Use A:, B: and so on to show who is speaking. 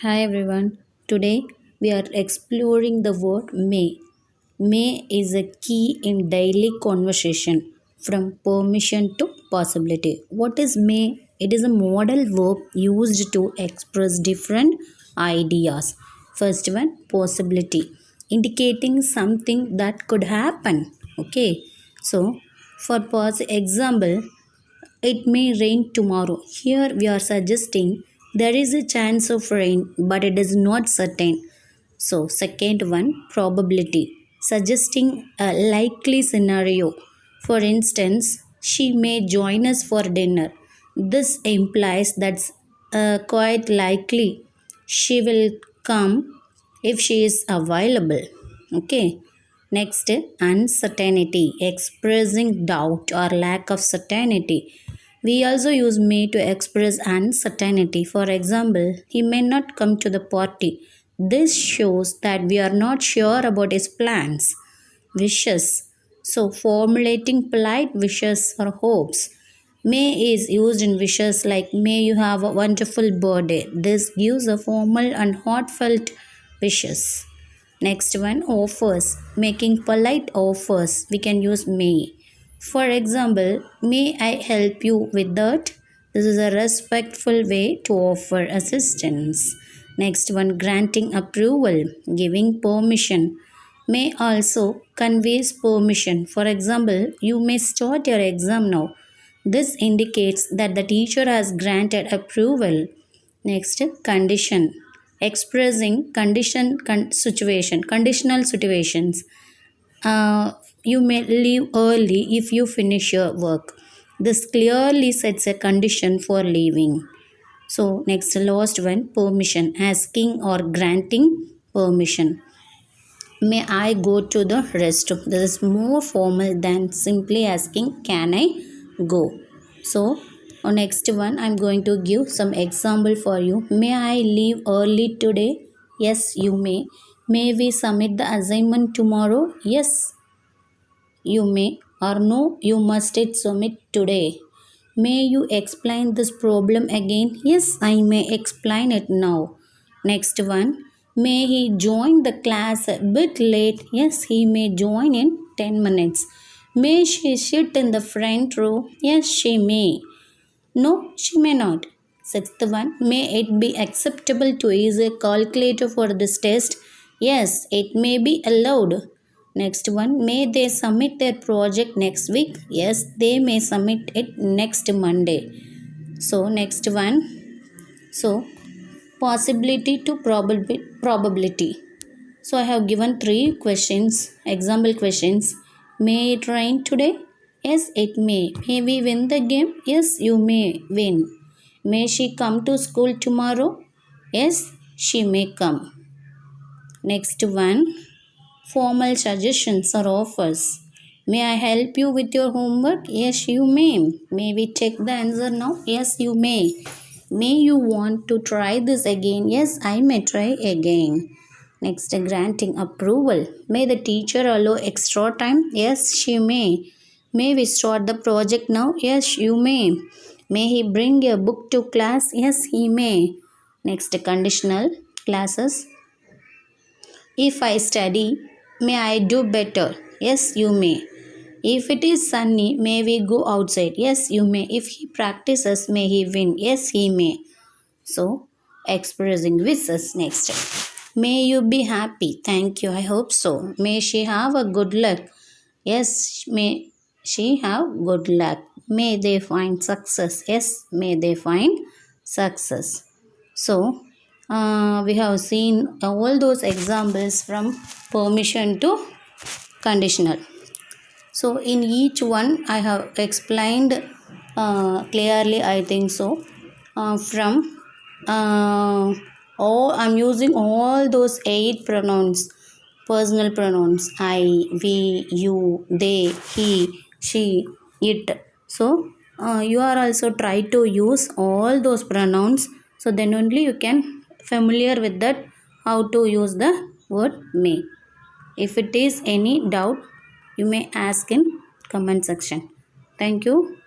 A: Hi everyone. Today we are exploring the word may. May is a key in daily conversation from permission to possibility. What is may? It is a modal verb used to express different ideas. First one, possibility, indicating something that could happen. Okay. So, for example, it may rain tomorrow. Here we are suggesting there is a chance of rain, but it is not certain. So, second one, probability, suggesting a likely scenario. For instance, she may join us for dinner. This implies that's quite likely she will come if she is available. Okay. Next, uncertainty, expressing doubt or lack of certainty. We also use may to express uncertainty. For example, he may not come to the party. This shows that we are not sure about his plans. Wishes. So, formulating polite wishes or hopes. May is used in wishes like may you have a wonderful birthday. This gives a formal and heartfelt wishes. Next one, offers. Making polite offers. We can use may. For example, may I help you with that? This is a respectful way to offer assistance. Next one, granting approval, giving permission. May also conveys permission. For example, you may start your exam now. This indicates that the teacher has granted approval. Next, condition, expressing conditional situations. You may leave early if you finish your work. This clearly sets a condition for leaving. So, next, last one, permission, asking or granting permission. May I go to the restroom? This is more formal than simply asking, can I go? So, next one, I'm going to give some example for you. May I leave early today? Yes, you may. May we submit the assignment tomorrow? Yes, you may. Or no, you must submit today. May you explain this problem again? Yes, I may explain it now. Next one. May he join the class a bit late? Yes, he may join in 10 minutes. May she sit in the front row? Yes, she may. No, she may not. Sixth one. May it be acceptable to use a calculator for this test? Yes, it may be allowed. Next one. May they submit their project next week? Yes, they may submit it next Monday. So, next one. So, possibility to probability. So, I have given three questions, example questions. May it rain today? Yes, it may. May we win the game? Yes, you may win. May she come to school tomorrow? Yes, she may come. Next one, formal suggestions or offers. May I help you with your homework? Yes, you may. May we check the answer now? Yes, you may. May you want to try this again? Yes, I may try again. Next, granting approval. May the teacher allow extra time? Yes, she may. May we start the project now? Yes, you may. May he bring a book to class? Yes, he may. Next, conditional classes. If I study, may I do better? Yes, you may. If it is sunny, may we go outside? Yes, you may. If he practices, may he win? Yes, he may. So, expressing wishes next. May you be happy. Thank you. I hope so. May she have a good luck. Yes, may she have good luck. May they find success. Yes, may they find success. So, we have seen all those examples from permission to conditional. So, in each one, I have explained clearly, I think so. I'm using all those 8 pronouns, personal pronouns: I, we, you, they, he, she, it. So, you are also try to use all those pronouns. So, then only you can familiar with that how to use the word may. If it is any doubt, you may ask in comment section. Thank you.